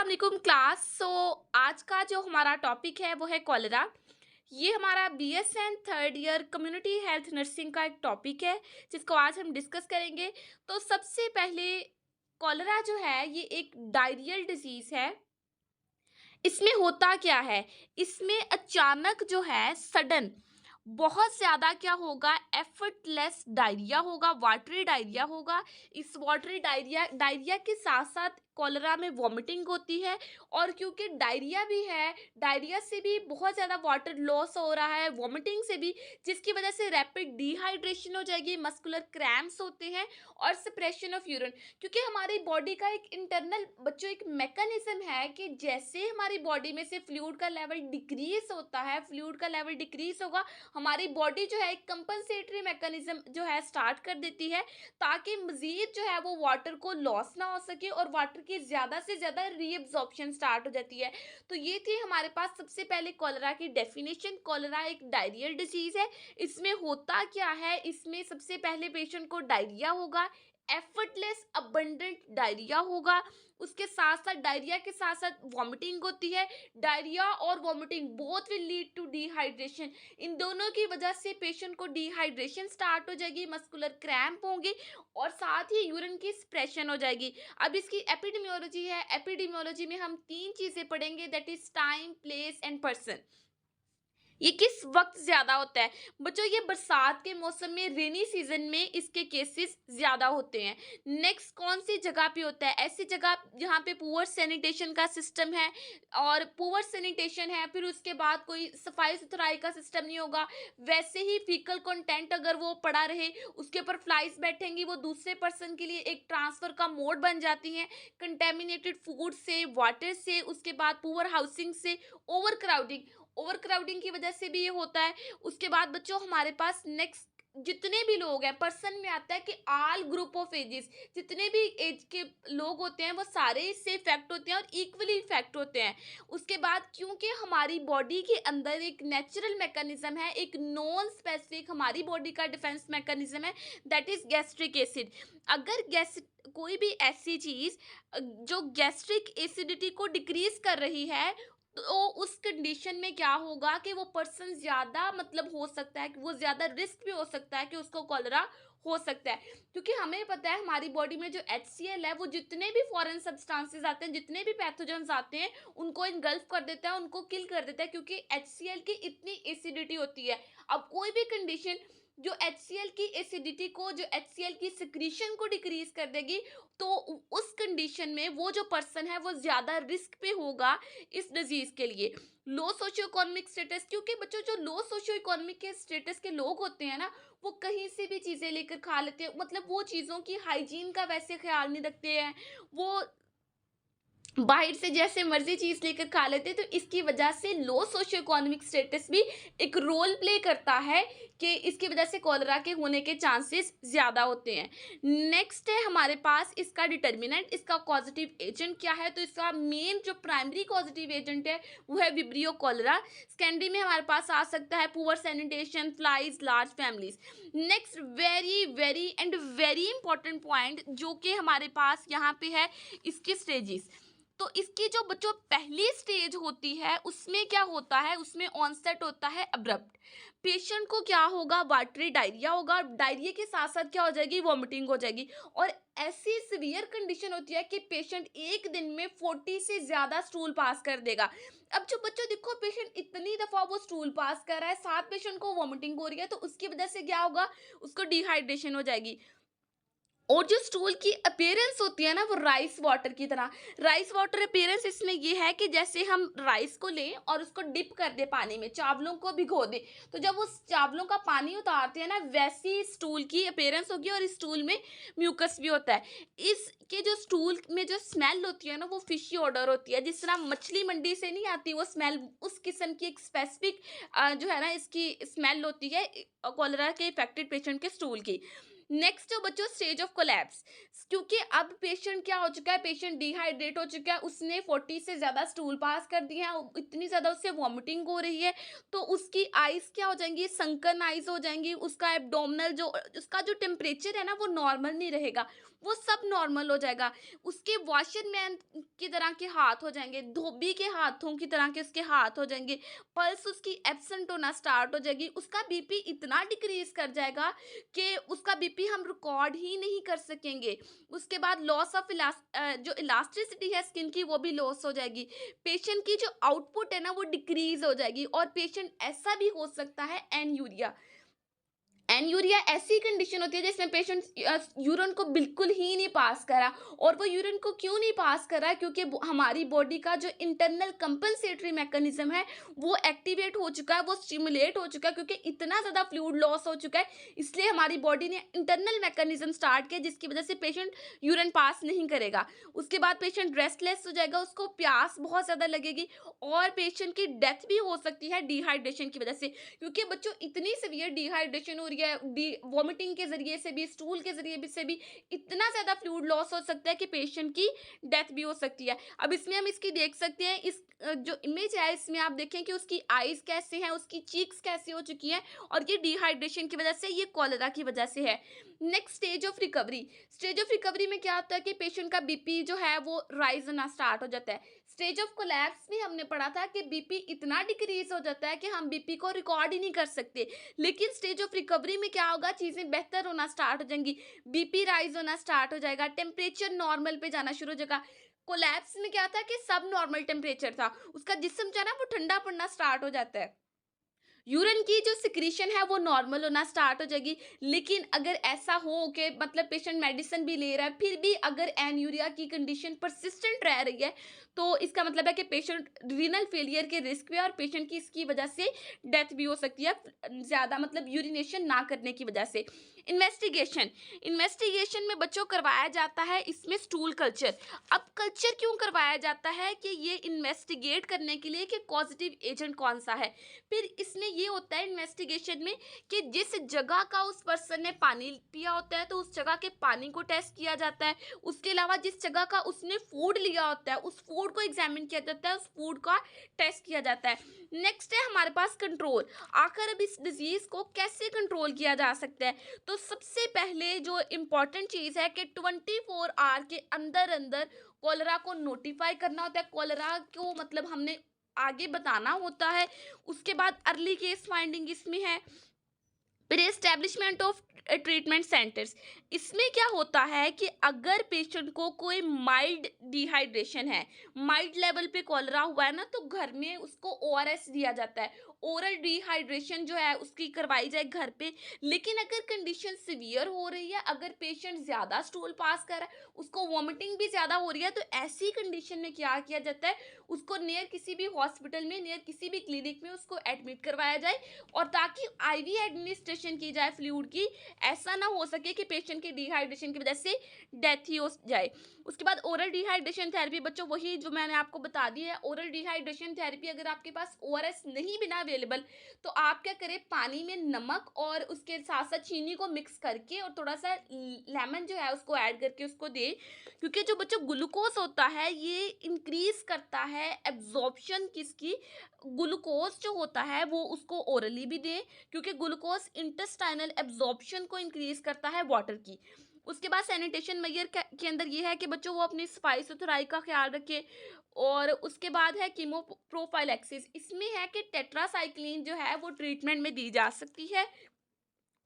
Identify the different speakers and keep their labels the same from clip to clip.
Speaker 1: वालेकुम क्लास। आज का जो हमारा टॉपिक है वो है कॉलेरा। ये हमारा BSN third year community health nursing का एक टॉपिक है जिसको आज हम डिस्कस करेंगे। तो सबसे पहले कॉलेरा जो है ये एक डायरियल डिजीज है। इसमें होता क्या है, इसमें अचानक जो है सडन बहुत ज़्यादा क्या होगा, एफर्टलेस डायरिया होगा, वाटरी डायरिया होगा। इस वाटरी डायरिया डायरिया के साथ साथ कॉलेरा में वॉमिटिंग होती है। और क्योंकि डायरिया भी है, डायरिया से भी बहुत ज़्यादा वाटर लॉस हो रहा है, वॉमिटिंग से भी, जिसकी वजह से रैपिड डिहाइड्रेशन हो जाएगी, मस्कुलर क्रैम्प्स होते हैं और सप्रेशन ऑफ यूरिन। क्योंकि हमारी बॉडी का एक इंटरनल बच्चों एक मैकेनिज्म है कि जैसे हमारी बॉडी में से फ्लूइड का लेवल डिक्रीज होता है, फ्लूइड का लेवल डिक्रीज होगा, हमारी बॉडी जो है एक कंपनसेटरी मैकेनिज्म जो है स्टार्ट कर देती है ताकि मजीद जो है वो वाटर को लॉस ना हो सके और वाटर की ज़्यादा से ज़्यादा रीअब्जॉर्प्शन स्टार्ट हो जाती है। तो ये थी हमारे पास सबसे पहले कॉलेरा की डेफिनेशन। कॉलेरा एक डायरियल डिजीज़ है। इसमें होता क्या है, इसमें सबसे पहले पेशेंट को डायरिया होगा, एफर्टलेस अबंडेंट डायरिया होगा। उसके साथ साथ डायरिया के साथ साथ वॉमिटिंग होती है। डायरिया और vomiting both will lead to dehydration. इन दोनों की वजह से पेशेंट को डिहाइड्रेशन स्टार्ट हो जाएगी, मस्कुलर क्रैम्प होंगे और साथ ही यूरिन की स्प्रेशन हो जाएगी। अब इसकी एपिडेमियोलॉजी है। एपिडेमियोलॉजी में हम तीन चीज़ें पढ़ेंगे, that is time, place and person. ये किस वक्त ज़्यादा होता है बच्चों, ये बरसात के मौसम में, रेनी सीजन में इसके केसेस ज़्यादा होते हैं। नेक्स्ट कौन सी जगह पे होता है, ऐसी जगह जहाँ पे पुअर सैनिटेशन का सिस्टम है और पुअर सैनिटेशन है, फिर उसके बाद कोई सफाई सुथराई का सिस्टम नहीं होगा, वैसे ही फीकल कंटेंट अगर वो पड़ा रहे, उसके ऊपर फ्लाइज बैठेंगी, वो दूसरे पर्सन के लिए एक ट्रांसफ़र का मोड बन जाती हैं, कंटेमिनेटेड फूड से, वाटर से, उसके बाद पुअर हाउसिंग से, ओवर क्राउडिंग। ओवर क्राउडिंग की वजह से भी ये होता है। उसके बाद बच्चों हमारे पास नेक्स्ट जितने भी लोग हैं, पर्सन में आता है कि ऑल ग्रुप ऑफ एजेस, जितने भी एज के लोग होते हैं वो सारे इससे इफेक्ट होते हैं और इक्वली इफेक्ट होते हैं। उसके बाद क्योंकि हमारी बॉडी के अंदर एक नेचुरल मैकेनिज्म है, एक नॉन स्पेसिफिक हमारी बॉडी का डिफेंस मैकेनिज्म है, दैट इज गैस्ट्रिक एसिड। अगर गैस कोई भी ऐसी चीज़ जो गैस्ट्रिक एसिडिटी को डिक्रीज कर रही है, तो उस कंडीशन में क्या होगा कि वो पर्सन ज़्यादा मतलब हो सकता है कि वो ज़्यादा रिस्क भी हो सकता है कि उसको कॉलेरा हो सकता है। क्योंकि हमें पता है हमारी बॉडी में जो HCl है वो जितने भी फॉरेन सब्सटेंसेस आते हैं, जितने भी पैथोजेंस आते हैं, उनको इनगल्फ कर देता है, उनको किल कर देता है, क्योंकि HCl की इतनी एसिडिटी होती है। अब कोई भी कंडीशन जो HCl की एसिडिटी को, जो HCl की सिक्रीशन को डिक्रीज कर देगी, तो उस कंडीशन में वो जो पर्सन है वो ज़्यादा रिस्क पे होगा इस डिजीज के लिए। लो सोशियो इकोनॉमिक स्टेटस, क्योंकि बच्चों जो लो सोशियो इकोनॉमिक के स्टेटस के लोग होते हैं ना, वो कहीं से भी चीज़ें लेकर खा लेते हैं, मतलब वो चीज़ों की हाइजीन का वैसे ख्याल नहीं रखते हैं, वो बाहर से जैसे मर्जी चीज़ लेकर खा लेते हैं। तो इसकी वजह से लो सोशियो इकोनॉमिक स्टेटस भी एक रोल प्ले करता है कि इसकी वजह से कॉलेरा के होने के चांसेस ज़्यादा होते हैं। नेक्स्ट है हमारे पास इसका डिटर्मिनेंट, इसका कॉजेटिव एजेंट क्या है। तो इसका मेन जो प्राइमरी कॉजेटिव एजेंट है वो है विब्रियो कॉलेरा। सेकेंडरी में हमारे पास आ सकता है poor sanitation, flies, large families. Next very very and very important point जो कि हमारे पास यहाँ पे है, इसके स्टेजेस। तो इसकी जो बच्चों पहली स्टेज होती है उसमें क्या होता है, उसमें ऑनसेट होता है अब्रप्ट। पेशेंट को क्या होगा, वाटरी डायरिया होगा, डायरिया के साथ साथ क्या हो जाएगी, वॉमिटिंग हो जाएगी। और ऐसी सीवियर कंडीशन होती है कि पेशेंट एक दिन में 40 से ज़्यादा स्टूल पास कर देगा। अब जो बच्चों देखो, पेशेंट इतनी दफ़ा वो स्टूल पास कर रहा है, साथ पेशेंट को वॉमिटिंग हो रही है, तो उसकी वजह से क्या होगा, उसको डिहाइड्रेशन हो जाएगी। और जो स्टूल की अपीयरेंस होती है ना, वो राइस वाटर की तरह। राइस वाटर अपीयरेंस इसमें ये है कि जैसे हम राइस को लें और उसको डिप कर दें पानी में, चावलों को भिगो दें, तो जब उस चावलों का पानी उतारते हैं ना, वैसी स्टूल की अपीयरेंस होगी। और इस स्टूल में म्यूकस भी होता है। इसके जो स्टूल में जो स्मेल होती है ना, वो फिशी ऑर्डर होती है। जिस तरह मछली मंडी से नहीं आती वो स्मेल, उस किस्म की एक स्पेसिफिक जो है ना इसकी स्मेल होती है कॉलेरा के इफेक्टेड पेशेंट के स्टूल की। नेक्स्ट जो बच्चों स्टेज ऑफ कोलैप्स, क्योंकि अब पेशेंट क्या हो चुका है, पेशेंट डिहाइड्रेट हो चुका है, उसने 40 से ज़्यादा स्टूल पास कर दिए हैं, इतनी ज़्यादा उससे वॉमिटिंग हो रही है, तो उसकी आइज़ क्या हो जाएंगी, संकन आइज़ हो जाएंगी, उसका एब्डोमिनल जो उसका जो टेम्परेचर है ना वो नॉर्मल नहीं रहेगा, वो सब नॉर्मल हो जाएगा। उसके वॉशरमैन की तरह के हाथ हो जाएँगे, धोबी के हाथों की तरह के उसके हाथ हो जाएँगे, पल्स उसकी एब्सेंट होना स्टार्ट हो जाएगी, उसका बीपी इतना डिक्रीज़ कर जाएगा कि उसका बीपी हम रिकॉर्ड ही नहीं कर सकेंगे। उसके बाद लॉस ऑफ जो इलास्टिसिटी है स्किन की वो भी लॉस हो जाएगी। पेशेंट की जो आउटपुट है ना वो डिक्रीज़ हो जाएगी और पेशेंट ऐसा भी हो सकता है एन्यूरिया। एन्यूरिया ऐसी कंडीशन होती है जिसमें पेशेंट यूरिन को बिल्कुल ही नहीं पास करा और वो यूरिन को क्यों नहीं पास करा क्योंकि हमारी बॉडी का जो इंटरनल कंपनसेटरी मैकेनिज्म है वो एक्टिवेट हो चुका है, वो स्टिमुलेट हो चुका है क्योंकि इतना ज़्यादा फ्लूइड लॉस हो चुका है, इसलिए हमारी बॉडी ने इंटरनल मैकेनिज्म स्टार्ट किया जिसकी वजह से पेशेंट यूरिन पास नहीं करेगा। उसके बाद पेशेंट रेस्टलेस हो जाएगा, उसको प्यास बहुत ज़्यादा लगेगी और पेशेंट की डेथ भी हो सकती है डिहाइड्रेशन की वजह से, क्योंकि बच्चों इतनी सीवियर डिहाइड्रेशन हो रही है, डी वॉमिटिंग के ज़रिए से भी, स्टूल के ज़रिए भी से भी इतना ज़्यादा फ्लूइड लॉस हो सकता है कि पेशेंट की डेथ भी हो सकती है। अब इसमें हम इसकी देख सकते हैं, इस जो इमेज है इसमें आप देखें कि उसकी आईज़ कैसे हैं, उसकी चीक्स कैसी हो चुकी हैं और ये डिहाइड्रेशन की वजह से, ये कॉलेरा की वजह से है। Next stage of recovery. Stage of recovery में क्या होता है कि पेशेंट का बीपी जो है वो राइज़ होना स्टार्ट हो जाता है। स्टेज ऑफ कोलैप्स भी हमने पढ़ा था कि बीपी इतना डिक्रीज़ हो जाता है कि हम बीपी को रिकॉर्ड ही नहीं कर सकते। लेकिन स्टेज ऑफ रिकवरी में क्या होगा, चीज़ें बेहतर होना स्टार्ट हो जाएँगी, बीपी राइज़ होना स्टार्ट हो जाएगा, टेम्परेचर नॉर्मल पे जाना शुरू हो जाएगा। कोलैप्स में क्या था कि सब नॉर्मल टेम्परेचर था, उसका जिस्म जो है ना वो ठंडा पड़ना स्टार्ट हो जाता है। यूरिन की जो सिक्रीशन है वो नॉर्मल होना स्टार्ट हो जाएगी। लेकिन अगर ऐसा हो कि मतलब पेशेंट मेडिसिन भी ले रहा है फिर भी अगर एन्यूरिया की कंडीशन परसिस्टेंट रह रही है तो इसका मतलब है कि पेशेंट रीनल फेलियर के रिस्क पे है और पेशेंट की इसकी वजह से डेथ भी हो सकती है, ज़्यादा मतलब यूरिनेशन ना करने की वजह से। इन्वेस्टिगेशन। इन्वेस्टिगेशन में बच्चों करवाया जाता है इसमें स्टूल कल्चर। अब कल्चर क्यों करवाया जाता है कि ये इन्वेस्टिगेट करने के लिए कि पॉजिटिव एजेंट कौन सा है। फिर इसमें ये होता है इन्वेस्टिगेशन में कि जिस जगह का उस पर्सन ने पानी पिया होता है तो उस जगह के पानी को टेस्ट किया जाता है। उसके अलावा जिस जगह का उसने फूड लिया होता है उस फूड को एग्जामिन किया जाता है, उस फूड का टेस्ट किया जाता है। नेक्स्ट है हमारे पास कंट्रोल। आखिर अब इस डिजीज को कैसे कंट्रोल किया जा सकता है, तो सबसे पहले जो इम्पोर्टेंट चीज़ है कि 24 आवर के अंदर अंदर कॉलरा को नोटिफाई करना होता है, कॉलरा को मतलब हमने आगे बताना होता है। उसके बाद अर्ली केस फाइंडिंग इसमें है। फिर एस्टेब्लिशमेंट ऑफ ट्रीटमेंट सेंटर्स। इसमें क्या होता है कि अगर पेशेंट को कोई माइल्ड डिहाइड्रेशन है, माइल्ड लेवल पे कॉलरा हुआ है ना, तो घर में उसको ओआरएस दिया जाता है। ओरल डिहाइड्रेशन जो है उसकी करवाई जाए घर पे। लेकिन अगर कंडीशन सिवियर हो रही है, अगर पेशेंट ज़्यादा स्टूल पास कर रहा है, उसको वॉमिटिंग भी ज़्यादा हो रही है, तो ऐसी कंडीशन में क्या किया जाता है, उसको नियर किसी भी हॉस्पिटल में, नियर किसी भी क्लिनिक में उसको एडमिट करवाया जाए और ताकि आईवी एडमिनिस्ट्रेशन की जाए फ्लूइड की। ऐसा ना हो सके कि पेशेंट की डिहाइड्रेशन की वजह से डेथ ही हो जाए। उसके बाद ओरल डिहाइड्रेशन थेरेपी बच्चों वही जो मैंने आपको बता दी है। ओरल डिहाइड्रेशन थेरेपी अगर आपके पास ओआरएस नहीं बिना अवेलेबल, तो आप क्या करें, पानी में नमक और उसके साथ साथ चीनी को मिक्स करके और थोड़ा सा लेमन जो है उसको ऐड करके उसको दें, क्योंकि जो बच्चों ग्लूकोज होता है ये इंक्रीज करता है एब्जॉर्प्शन किसकी, ग्लूकोज जो होता है वो उसको ओरली भी दें क्योंकि ग्लूकोज इंटेस्टाइनल एब्जॉर्प्शन को इंक्रीज करता है वाटर की। उसके बाद सैनिटेशन मेजर के अंदर ये है कि बच्चों वो अपनी सफाई सुथराई का ख्याल रखें। और उसके बाद है कीमो प्रोफाइलैक्सिस। इसमें है कि टेट्रासाइक्लिन जो है वो ट्रीटमेंट में दी जा सकती है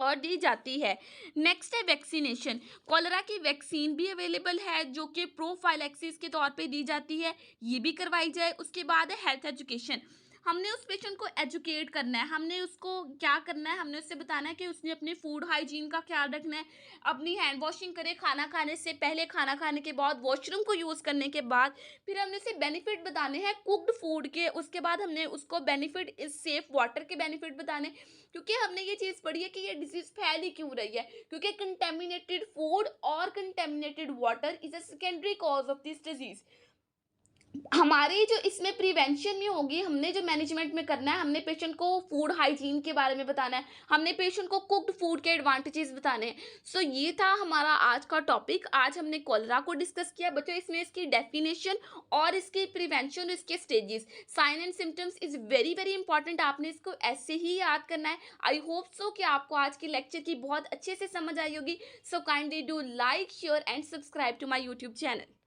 Speaker 1: और दी जाती है। नेक्स्ट है वैक्सीनेशन। कॉलरा की वैक्सीन भी अवेलेबल है जो कि प्रोफाइलैक्सिस के तौर पे दी जाती है, ये भी करवाई जाए। उसके बाद है हेल्थ एजुकेशन। हमने उस पेशेंट को एजुकेट करना है, हमने उसको क्या करना है, हमने उससे बताना है कि उसने अपने फूड हाइजीन का ख्याल रखना है, अपनी हैंड वॉशिंग करे खाना खाने से पहले, खाना खाने के बाद, वॉशरूम को यूज़ करने के बाद। फिर हमने उसे बेनिफिट बताने हैं कुक्ड फूड के। उसके बाद हमने उसको बेनिफिट इज सेफ वाटर के बेनिफिट बताने, क्योंकि हमने ये चीज़ पढ़ी है कि ये डिजीज़ फैल ही क्यों रही है, क्योंकि कंटेमिनेटेड फूड और contaminated water is a secondary cause of this disease. हमारी जो इसमें प्रिवेंशन में होगी, हमने जो मैनेजमेंट में करना है, हमने पेशेंट को फूड हाइजीन के बारे में बताना है, हमने पेशेंट को कुक्ड फूड के एडवांटेजेस बताने हैं। सो ये था हमारा आज का टॉपिक। आज हमने कॉलरा को डिस्कस किया बच्चों, इसमें इसकी डेफिनेशन और इसकी प्रिवेंशन और इसके stages, sign and symptoms is very very important. आपने इसको ऐसे ही याद करना है। आई होप सो कि आपको आज की लेक्चर की बहुत अच्छे से समझ आई होगी। So kindly do like share and subscribe to my YouTube channel.